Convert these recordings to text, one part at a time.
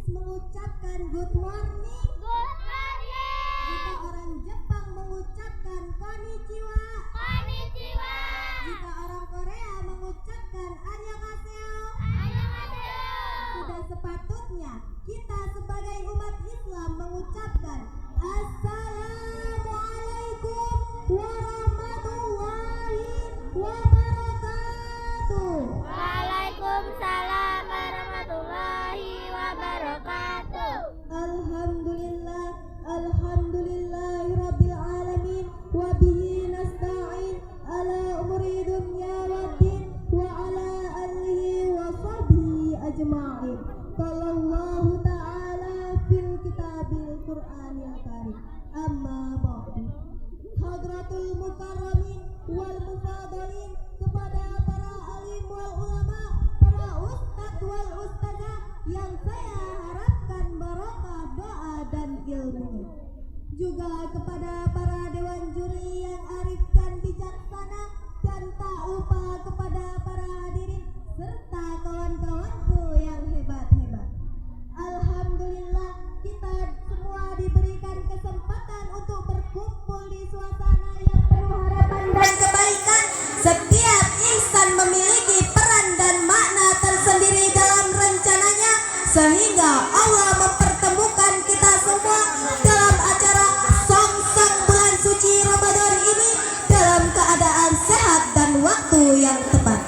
Chinese mengucapkan good morning. Good morning. Jika orang Jepang mengucapkan konnichiwa. Konnichiwa. Jika orang Korea mengucapkan annyeonghaseyo. Annyeonghaseyo. Sudah sepatutnya kita sebagai umat Islam mengucapkan Assalamualaikum warahmatullahi wabarakatuh. Waalaikumsalam warahmatullahi wabarakatuh. Alhamdulillah, alhamdulillahirabbil alamin wa bihi nasta'in ala umuri dunya waddin wa ala alihi wa sahbihi ajma'in. Qala Allah ta'ala fil kitabil Qur'anil karim. Amma ba'du. Hadratul mukarramin wal mufadhalin, kepada para alim wal ulama, para ustadz wal ustazah yang saya harapkan barokah doa dan ilmunya. Juga kepada para dewan juri yang arif dan bijaksana, dan tak lupa kepada para hadirin serta kawan-kawanku yang hebat-hebat. Alhamdulillah, kita semua diberikan kesempatan untuk berkumpul di suasana yang penuh harapan dan kebaikan. Setiap insan memiliki peran dan makna tersendiri dalam rencananya, sehingga Allah mempertemukan kita semua dalam acara Songsong bulan suci Ramadan ini dalam keadaan sehat dan waktu yang tepat.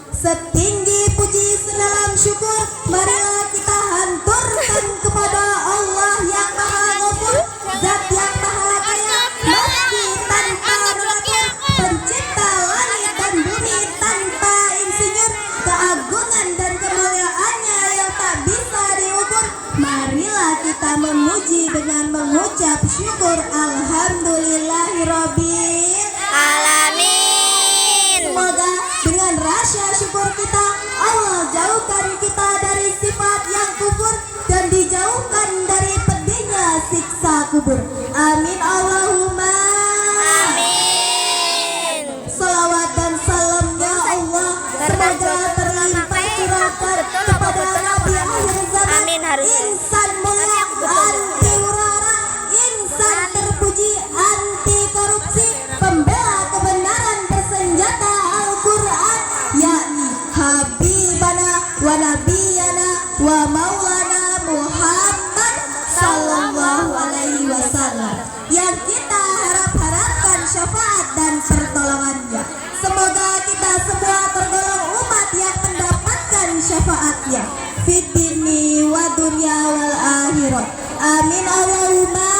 Setinggi puji sedalam syukur, marilah kita hanturkan kepada Allah yang Maha Ghafur, Zat yang Maha Kaya, meski tanpa donatur, pencipta langit dan bumi tanpa insinyur, keagungan dan kemuliaannya yang tak bisa diukur. Marilah kita memuji dengan mengucap syukur alhamdulillahirabbil Alamin. Semoga dengan rasa syukur kita, Allah jauhkan kita dari sifat yang kufur dan dijauhkan dari pedihnya siksa kubur. Amin Allahumma Amin. Salawat dan salamnya Allah semoga terlimpah curahkan kepada Nabi akhir zaman, Amin, harus. insan mulia, anti huru-hara, insan terpuji, anti korupsi, pembela kebenaran bersenjata Al-Quran, yakni Habibana wa Nabiyana wa Maulana Muhammad Sallallahu Alaihi Wasallam, yang kita harapkan syafaat dan pertolongannya. Semoga kita semua tergolong umat yang mendapatkan syafaatnya fid dini wa dunya wal akhirat. Amin Allahumma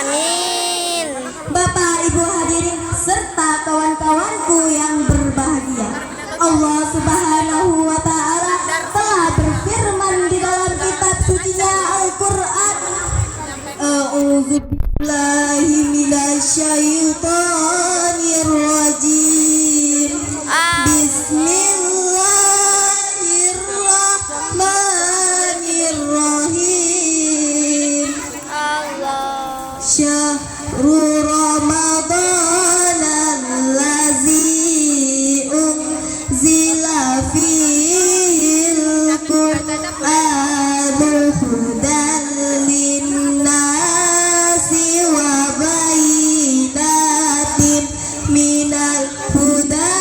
Amin. Bapak Ibu hadirin serta kawan-kawanku yang berbahagia, Allah Subhanahu wa taala telah berfirman di dalam kitab sucinya Al-Qur'an, A'udzu billahi minasyaitonir rajim. Bismillahirrahmanirrahim. Allah. Syahrul Ramadan allazi unzila fihil Qur'anu hudan linnasi wa bayyinatin minal huda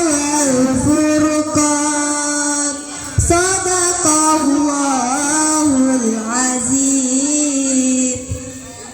wal furqan. Shadaqallahul azim.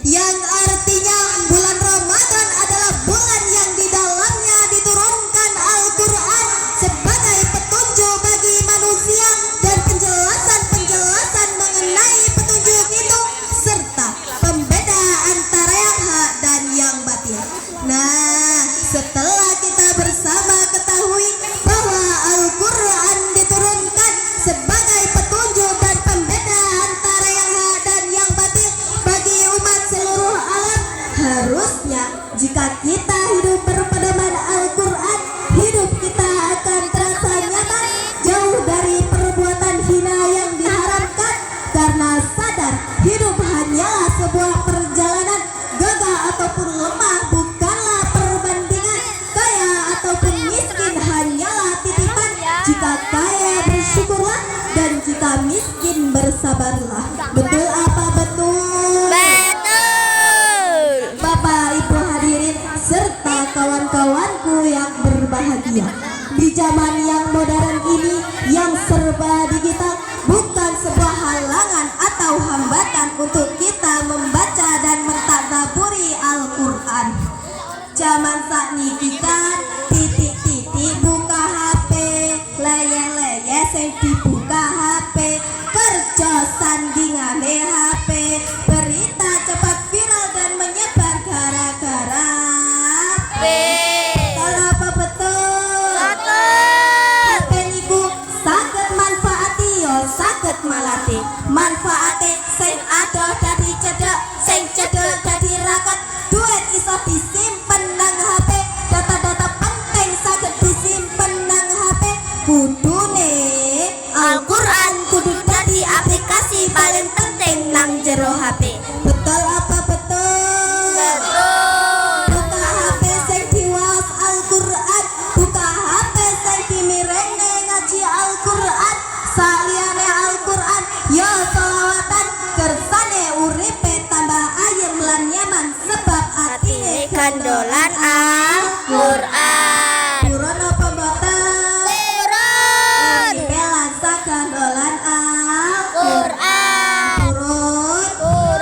Yang artinya bulan Ramadan adalah bulan yang di dalamnya diturunkan Al-Quran sebagai petunjuk bagi manusia dan penjelasan-penjelasan mengenai petunjuk itu serta pembeda antara yang hak dan yang batil. Nah, setelah kita bersama ketahui bahwa Al-Quran diturunkan sebagai petunjuk dan pembeda antara yang hak dan yang batil bagi umat seluruh alam, harusnya jika kita hidup berpedoman Al-Quran, hidup kita akan terasa nyaman, jauh dari perbuatan hina yang diharamkan, karena sadar hidup hanyalah sebuah perjalanan, gagah ataupun lemah bukanlah perbandingan, kaya ataupun miskin hanyalah titipan. Jika kaya bersyukurlah, dan jika jiwa miskin bersabarlah. Betul apa betul? Betul. Bapak Ibu hadirin serta kawan-kawanku yang berbahagia, di zaman yang modern ini yang serba digital bukan sebuah halangan atau hambatan untuk kita membaca dan mentadaburi Al-Quran. Zaman sakniki kan titik-titik buka HP, leye-leye sing dibuka HP, kerja sandingane HP, berita cepat viral dan menyebar gara-gara B. Kalau apa betul? Betul. HP niku saged manfaati yo saged malati. Manfaate sing adoh dadi cedhek, sing cedhek dadi raket. Duit iso disimpen nang HP, data-data penting saged disimpen nang HP. Kudune Al-Quran kudu dadi aplikasi paling penting nang jero HP. Betul apa betul? Betul. Buka HP sing diwaos Al-Quran, buka HP sing dimirengne ngaji Al-Quran. Saliyane Al-Quran ya selawatan, kersane uripe tambah ayem lan nyaman sebab atine Kandolan Al-Quran. Turun apa boten? Turun. Bela sakandolan Quran. Turun. Turun.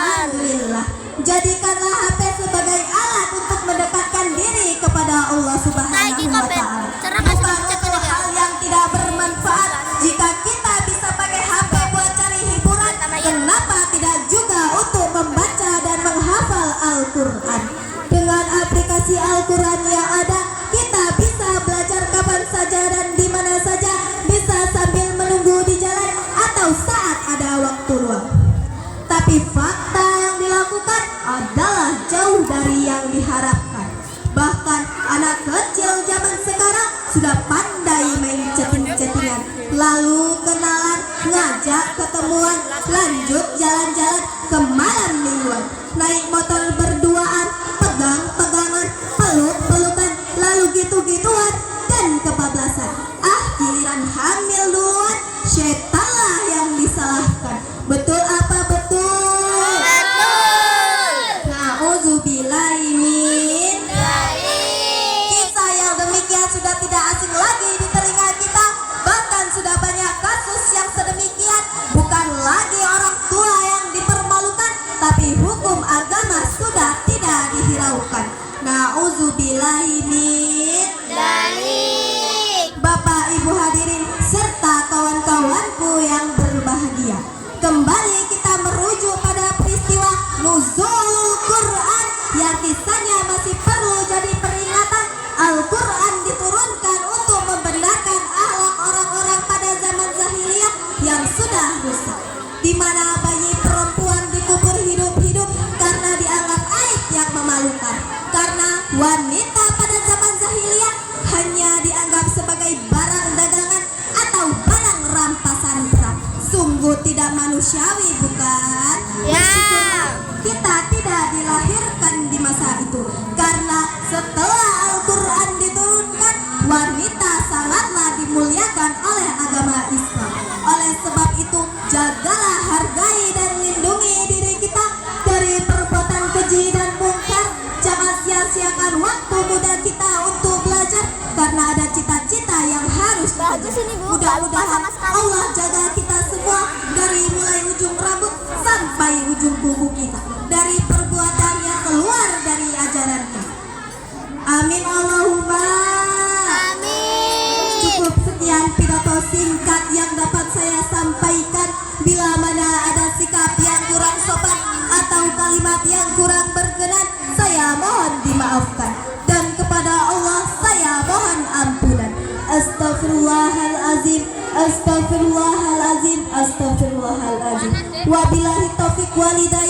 Alhamdulillah. Jadikanlah HP sebagai alat untuk mendekatkan diri kepada Allah Subhanahu wa Ta'ala. Bukan untuk hal yang tidak bermanfaat. Jika kita bisa pakai HP buat cari hiburan, kenapa tidak juga untuk membaca dan menghafal Al-Quran? Dengan aplikasi Al-Quran yang ada, kita bisa belajar kapan saja dan di mana saja, bisa sambil menunggu di jalan atau saat ada waktu luang. Tapi fakta yang dilakukan adalah jauh dari yang diharapkan. Bahkan anak kecil zaman sekarang sudah pandai main chatting-chattingan, lalu kenalan, ngajak ketemuan, lanjut jalan-jalan ke malam mingguan, naik motor berduaan, pegang-pegangan, peluk-pelukan, lalu gitu-gituan dan kebablasan. Giliran hamil duluan, setanlah yang disalahkan. Betul apa betul? Betul. Na'udzubillahi min. Kisah yang demikian sudah tidak asing lagi di telinga kita. Bahkan sudah banyak kasus yang sedemikian. Bukan lagi orang tua yang dipermalukan, tapi hukum agama sudah tidak dihiraukan. Na'udzubillahi min. Bapak Ibu hadirin serta kawan-kawanku yang berbahagia, kembali kita merujuk pada peristiwa nuzul Quran yang kisahnya masih perlu jadi peringatan. Al-Quran diturunkan untuk membenarkan akhlak orang-orang pada zaman jahiliyah yang sudah rusak, di mana bayi perempuan dikubur hidup-hidup karena dianggap aib yang memalukan. Karena wanita pada zaman jahiliyah hanya dianggap sebagai barang dagangan atau barang rampasan perang. Sungguh tidak manusiawi, bukan? Ya. Meskipun kita tidak dilahirkan di masa itu, karena setelah Al-Quran diturunkan, wanita sangatlah dimuliakan oleh agama Islam. Oleh sebab itu, jagalah, hargai dan lindungi diri kita dari perbuatan keji dan mungkar. Jangan sia-siakan waktu muda kita untuk belajar, karena ada cita-cita yang harus Bagus ini, Bu. mudah-mudahan Sama sekali. Allah jaga kita semua dari mulai ujung rambut sampai ujung kuku kita, dari perbuatan yang keluar dari ajarannya. Amin Allahumma. Amin. Cukup sekian pidato singkat yang dapat saya sampaikan. Bila mana ada sikap yang kurang sopan atau kalimat yang kurang berkenan, saya mohon dimaafkan, dan kepada Allah saya mohon ampunan. Astaghfirullahalazim, astaghfirullahalazim, astaghfirullahalazim. Wabillahi taufiq walhidayah.